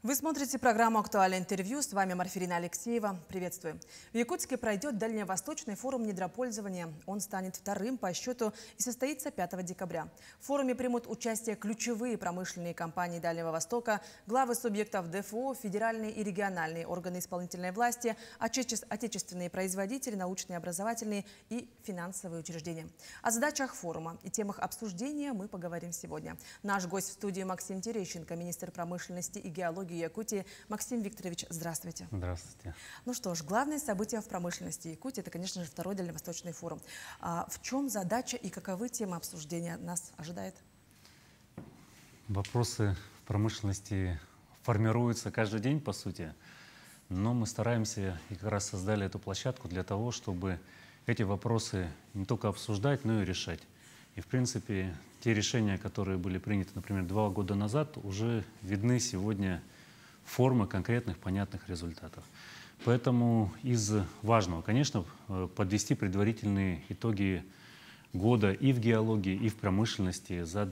Вы смотрите программу «Актуальное интервью». С вами Марфирина Алексеева. Приветствую. В Якутске пройдет Дальневосточный форум недропользования. Он станет вторым по счету и состоится 5 декабря. В форуме примут участие ключевые промышленные компании Дальнего Востока, главы субъектов ДФО, федеральные и региональные органы исполнительной власти, отечественные производители, научные, образовательные и финансовые учреждения. О задачах форума и темах обсуждения мы поговорим сегодня. Наш гость в студии Максим Терещенко, министр промышленности и геологии Якутии. Максим Викторович, здравствуйте. Здравствуйте. Ну что ж, главное событие в промышленности Якутии – это, конечно же, второй Дальневосточный форум. В чем задача и каковы темы обсуждения нас ожидает? Вопросы в промышленности формируются каждый день, по сути, но мы стараемся и как раз создали эту площадку для того, чтобы эти вопросы не только обсуждать, но и решать. И, в принципе, те решения, которые были приняты, например, 2 года назад, уже видны сегодня формы конкретных, понятных результатов. Поэтому из важного, конечно, подвести предварительные итоги года и в геологии, и в промышленности за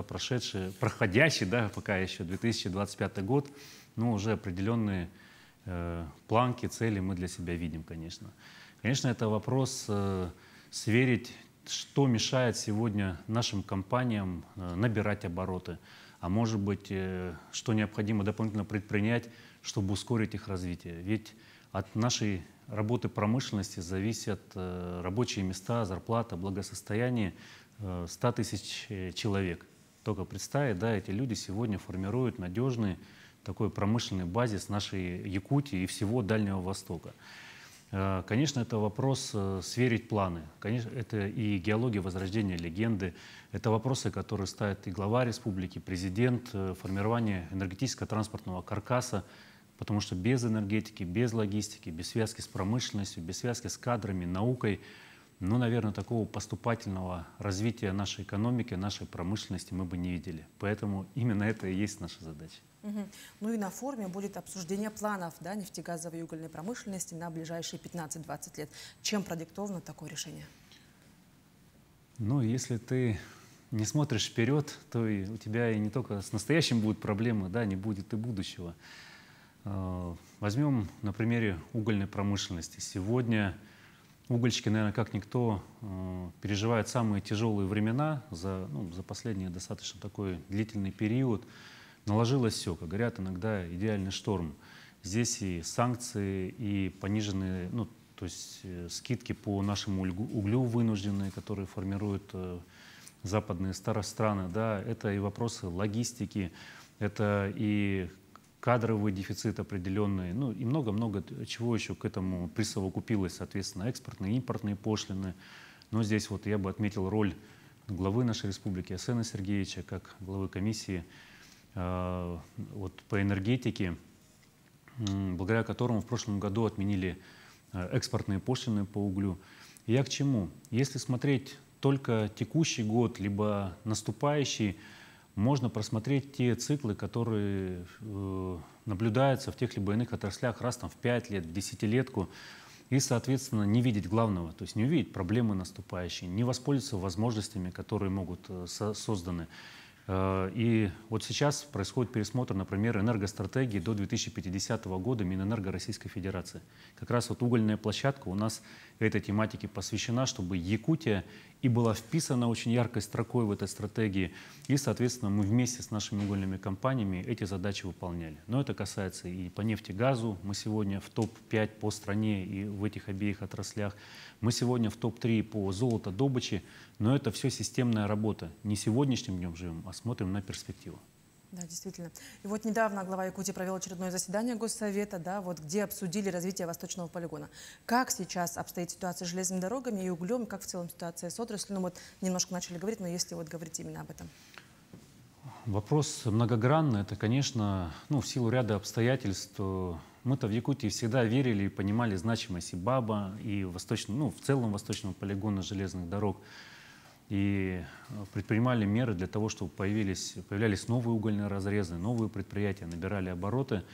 проходящий, пока еще 2025 год, но уже определенные планки, цели мы для себя видим, конечно. Конечно, это вопрос сверить, что мешает сегодня нашим компаниям набирать обороты, а может быть, что необходимо дополнительно предпринять, чтобы ускорить их развитие. Ведь от нашей работы промышленности зависят рабочие места, зарплата, благосостояние 100 тысяч человек. Только представить, эти люди сегодня формируют надежный такой промышленный базис нашей Якутии и всего Дальнего Востока. Конечно, это вопрос сверить планы. Конечно, это и геология возрождения легенды. Это вопросы, которые ставит и глава республики, президент, формирование энергетическо-транспортного каркаса, потому что без энергетики, без логистики, без связки с промышленностью, без связки с кадрами, наукой, наверное, такого поступательного развития нашей экономики, нашей промышленности мы бы не видели. Поэтому именно это и есть наша задача. Ну и на форуме будет обсуждение планов нефтегазовой и угольной промышленности на ближайшие 15-20 лет. Чем продиктовано такое решение? Если ты не смотришь вперед, то и у тебя и не только с настоящим будут проблемы, не будет и будущего. Возьмем на примере угольной промышленности. Сегодня угольщики, наверное, как никто, переживают самые тяжелые времена за последний достаточно такой длительный период. Наложилось все, как говорят иногда, идеальный шторм. Здесь и санкции, и пониженные, то есть скидки по нашему углю вынужденные, которые формируют западные страны. Это и вопросы логистики, это и кадровый дефицит определенный, и много-много чего еще к этому присовокупилось, соответственно, экспортные и импортные пошлины. Но здесь я бы отметил роль главы нашей республики Асена Сергеевича, как главы комиссии по энергетике, благодаря которому в прошлом году отменили экспортные пошлины по углю. И я к чему? Если смотреть только текущий год, либо наступающий, можно просмотреть те циклы, которые наблюдаются в тех либо иных отраслях раз в 5 лет, в десятилетку, и, соответственно, не видеть главного, то есть не увидеть проблемы наступающие, не воспользоваться возможностями, которые могут созданы. И сейчас происходит пересмотр, например, энергостратегии до 2050 года Минэнерго Российской Федерации. Как раз угольная площадка у нас этой тематике посвящена, чтобы Якутия и была вписана очень яркой строкой в этой стратегии, и, соответственно, мы вместе с нашими угольными компаниями эти задачи выполняли. Но это касается и по нефти, газу. Мы сегодня в топ-5 по стране и в этих обеих отраслях. Мы сегодня в топ-3 по золотодобыче, но это все системная работа. Не сегодняшним днем живем, а смотрим на перспективу. Да, действительно. И недавно глава Якутии провел очередное заседание Госсовета, где обсудили развитие Восточного полигона. Как сейчас обстоит ситуация с железными дорогами и углем, как в целом ситуация с отраслью? Немножко начали говорить, но если говорить именно об этом. Вопрос многогранный. Это, конечно, в силу ряда обстоятельств. Мы-то в Якутии всегда верили и понимали значимость и БАБа, и в целом Восточного полигона железных дорог. И предпринимали меры для того, чтобы появлялись новые угольные разрезы, новые предприятия, набирали обороты.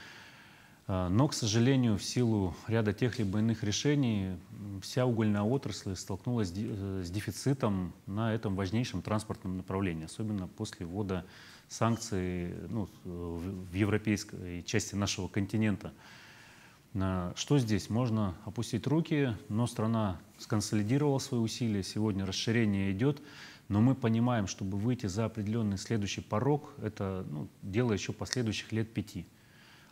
Но, к сожалению, в силу ряда тех либо иных решений, вся угольная отрасль столкнулась с дефицитом на этом важнейшем транспортном направлении, особенно после ввода санкции в европейской части нашего континента. Что здесь? Можно опустить руки, но страна сконсолидировала свои усилия, сегодня расширение идет, но мы понимаем, чтобы выйти за определенный следующий порог, это дело еще последующих лет 5.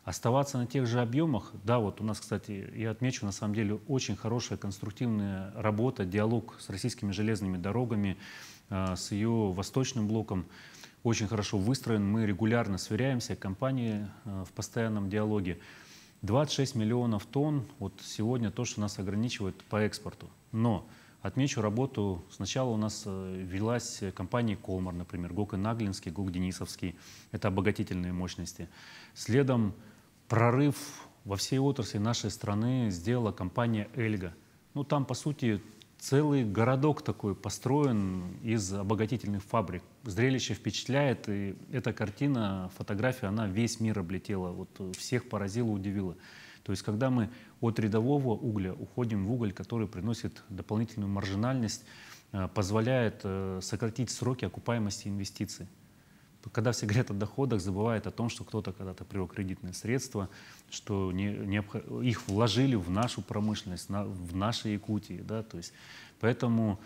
Оставаться на тех же объемах, да, вот у нас, кстати, я отмечу, на самом деле, очень хорошая конструктивная работа, диалог с российскими железными дорогами, с ее восточным блоком очень хорошо выстроен, мы регулярно сверяемся, компании в постоянном диалоге. 26 миллионов тонн, вот сегодня то, что нас ограничивает по экспорту. Но отмечу работу, сначала у нас велась компания «Колмар», например, ГОК-Наглинский, ГОК-Денисовский, это обогатительные мощности. Следом прорыв во всей отрасли нашей страны сделала компания «Эльга». Там, по сути, целый городок такой построен из обогатительных фабрик. Зрелище впечатляет, и эта картина, фотография, она весь мир облетела, вот всех поразила, удивила. То есть, когда мы от рядового угля уходим в уголь, который приносит дополнительную маржинальность, позволяет сократить сроки окупаемости инвестиций. Когда все говорят о доходах, забывают о том, что кто-то когда-то привел кредитные средства, что их вложили в нашу промышленность, в нашей Якутии. Да? То есть, поэтому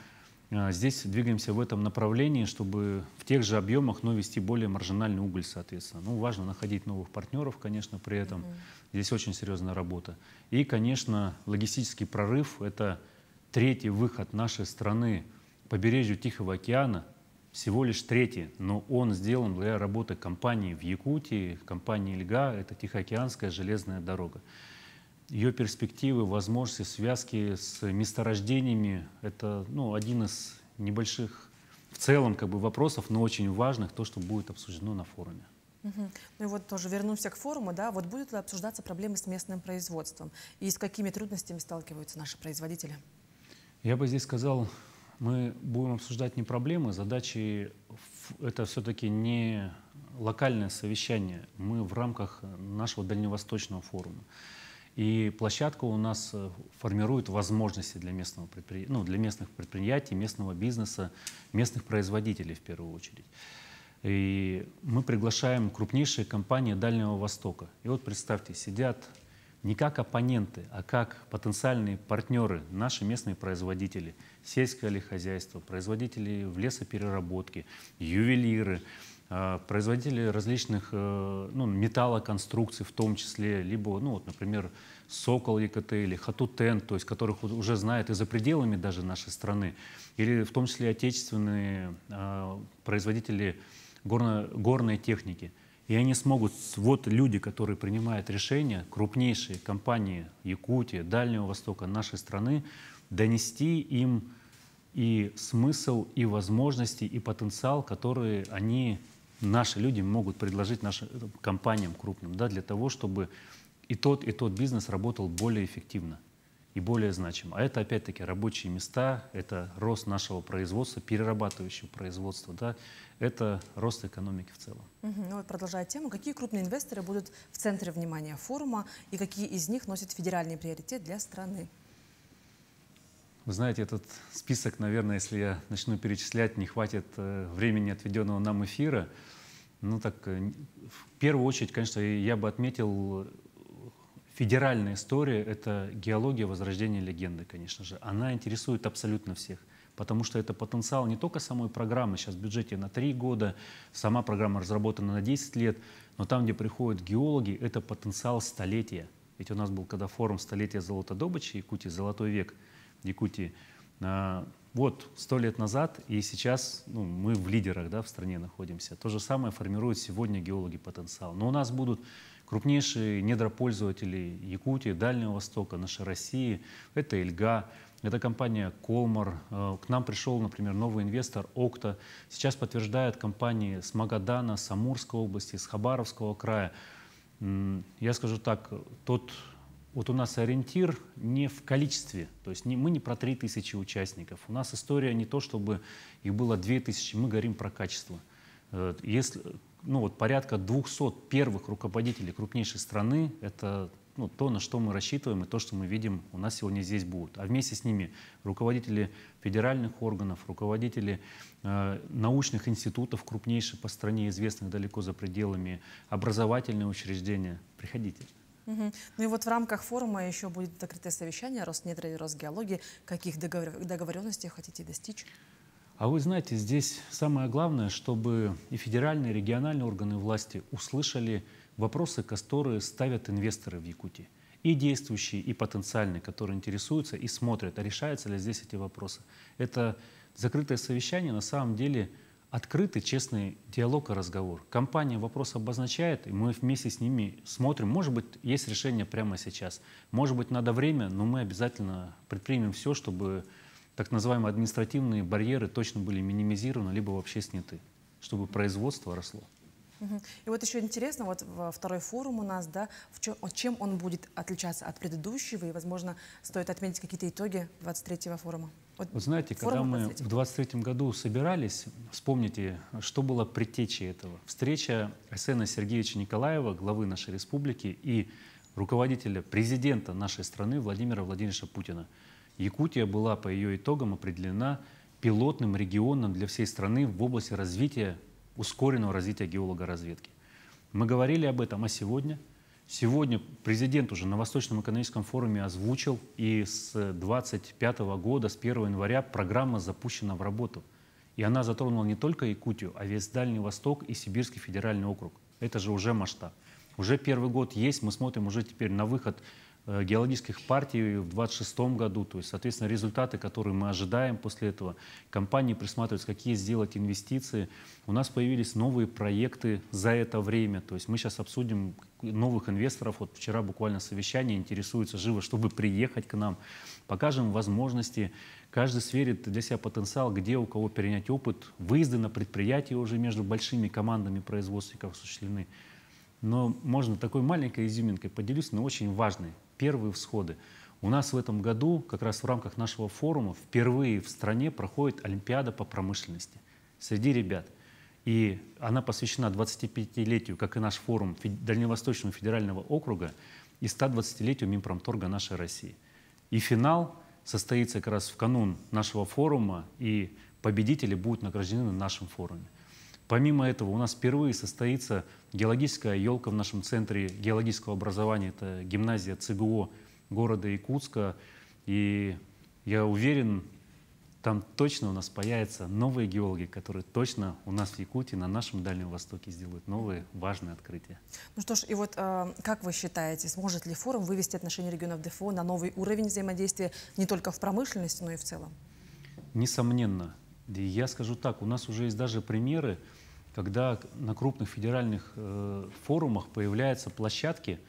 здесь двигаемся в этом направлении, чтобы в тех же объемах, но вести более маржинальный уголь, соответственно. Важно находить новых партнеров, конечно, при этом. Здесь очень серьезная работа. И, конечно, логистический прорыв – это третий выход нашей страны к побережью Тихого океана. Всего лишь третий, но он сделан благодаря работе компании в Якутии, компании «Эльга», это Тихоокеанская железная дорога. Ее перспективы, возможности, связки с месторождениями – это один из небольших в целом вопросов, но очень важных, то, что будет обсуждено на форуме. Ну и вот тоже вернемся к форуму, да, вот будут ли обсуждаться проблемы с местным производством и с какими трудностями сталкиваются наши производители? Я бы здесь сказал, мы будем обсуждать не проблемы, задачи – это все-таки не локальное совещание. Мы в рамках нашего дальневосточного форума. И площадка у нас формирует возможности для местных предприятий, местного бизнеса, местных производителей в первую очередь. И мы приглашаем крупнейшие компании Дальнего Востока. И вот представьте, сидят не как оппоненты, а как потенциальные партнеры, наши местные производители, сельское ли хозяйство, производители в лесопереработке, ювелиры, производители различных металлоконструкций в том числе, либо, например, Сокол ЕКТ или Хатутен, то есть которых уже знают и за пределами даже нашей страны, или в том числе отечественные производители горной техники. И они смогут, вот люди, которые принимают решения, крупнейшие компании Якутии, Дальнего Востока, нашей страны, донести им и смысл, и возможности, и потенциал, которые наши люди могут предложить нашим компаниям крупным, да, для того, чтобы и тот бизнес работал более эффективно и более значимо. А это опять-таки рабочие места, это рост нашего производства, перерабатывающего производства, да, это рост экономики в целом. Продолжая тему, какие крупные инвесторы будут в центре внимания форума и какие из них носят федеральный приоритет для страны? Вы знаете, этот список, наверное, если я начну перечислять, не хватит времени, отведенного нам эфира. В первую очередь, конечно, я бы отметил федеральная история – это геология возрождения легенды, конечно же. Она интересует абсолютно всех, потому что это потенциал не только самой программы, сейчас в бюджете на 3 года, сама программа разработана на 10 лет, но там, где приходят геологи, это потенциал столетия. Ведь у нас был когда форум «Столетие золотодобычи Якутии», «Золотой век» Якутии. Вот 100 лет назад, и сейчас мы в лидерах, да, в стране находимся. То же самое формируют сегодня геологи потенциал. Но у нас будут крупнейшие недропользователи Якутии, Дальнего Востока, нашей России. Это «Эльга», это компания «Колмар». К нам пришел, например, новый инвестор «Окта». Сейчас подтверждают компании с Магадана, с Амурской области, с Хабаровского края. Я скажу так, вот у нас ориентир не в количестве, то есть мы не про 3000 участников. У нас история не то, чтобы их было 2000, мы говорим про качество. Если, порядка 200 первых руководителей крупнейшей страны, это то, на что мы рассчитываем, и то, что мы видим, у нас сегодня здесь будет. А вместе с ними руководители федеральных органов, руководители научных институтов, крупнейших по стране, известных далеко за пределами, образовательные учреждения. Приходите. Ну и вот в рамках форума еще будет закрытое совещание Роснедра и Росгеологии. Каких договоренностей хотите достичь? А вы знаете, здесь самое главное, чтобы и федеральные, и региональные органы власти услышали вопросы, которые ставят инвесторы в Якутии. И действующие, и потенциальные, которые интересуются и смотрят, а решаются ли здесь эти вопросы. Это закрытое совещание на самом деле открытый, честный диалог и разговор. Компания вопрос обозначает, и мы вместе с ними смотрим. Может быть, есть решение прямо сейчас. Может быть, надо время, но мы обязательно предпримем все, чтобы так называемые административные барьеры точно были минимизированы, либо вообще сняты, чтобы производство росло. И вот еще интересно, вот второй форум у нас, да, чем он будет отличаться от предыдущего, и, возможно, стоит отметить какие-то итоги 23-го форума. Вы знаете, когда мы в 23-м году собирались, вспомните, что было предтечей этого. Встреча Арсена Сергеевича Николаева, главы нашей республики, и руководителя, президента нашей страны Владимира Владимировича Путина. Якутия была по ее итогам определена пилотным регионом для всей страны в области развития, ускоренного развития геологоразведки. Мы говорили об этом, а сегодня? Сегодня президент уже на Восточном экономическом форуме озвучил, и с 2025 года, с 1 января, программа запущена в работу. И она затронула не только Якутию, а весь Дальний Восток и Сибирский федеральный округ. Это же уже масштаб. Уже первый год есть, мы смотрим уже теперь на выход геологических партий в 2026 году, то есть, соответственно, результаты, которые мы ожидаем после этого. Компании присматриваются, какие сделать инвестиции. У нас появились новые проекты за это время, то есть мы сейчас обсудим новых инвесторов. Вот вчера буквально совещание, интересуются живо, чтобы приехать к нам. Покажем возможности, каждый сверит для себя потенциал, где у кого перенять опыт. Выезды на предприятия уже между большими командами производственников осуществлены. Но можно такой маленькой изюминкой поделюсь, но очень важной. Первые всходы. У нас в этом году, как раз в рамках нашего форума, впервые в стране проходит Олимпиада по промышленности среди ребят. И она посвящена 25-летию, как и наш форум, Дальневосточного федерального округа и 120-летию Минпромторга нашей России. И финал состоится как раз в канун нашего форума, и победители будут награждены на нашем форуме. Помимо этого, у нас впервые состоится геологическая елка в нашем центре геологического образования. Это гимназия ЦГО города Якутска. И я уверен, там точно у нас появятся новые геологи, которые точно у нас в Якутии, на нашем Дальнем Востоке сделают новые важные открытия. Ну что ж, и вот как вы считаете, сможет ли форум вывести отношения регионов ДФО на новый уровень взаимодействия не только в промышленности, но и в целом? Несомненно. И я скажу так, у нас уже есть даже примеры, когда на крупных федеральных форумах появляются площадки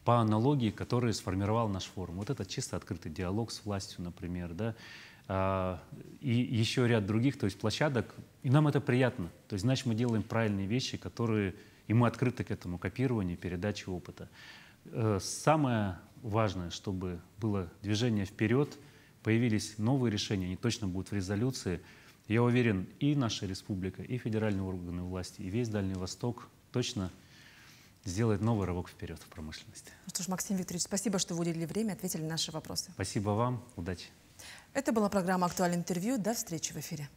по аналогии, которые сформировал наш форум. Вот это чисто открытый диалог с властью, например, да, и еще ряд других, то есть площадок, и нам это приятно. То есть, значит, мы делаем правильные вещи, которые, и мы открыты к этому копированию, передаче опыта. Самое важное, чтобы было движение вперед, появились новые решения, они точно будут в резолюции. Я уверен, и наша республика, и федеральные органы власти, и весь Дальний Восток точно сделает новый рывок вперед в промышленности. Ну что ж, Максим Викторович, спасибо, что вы уделили время, ответили на наши вопросы. Спасибо вам, удачи. Это была программа «Актуальное интервью». До встречи в эфире.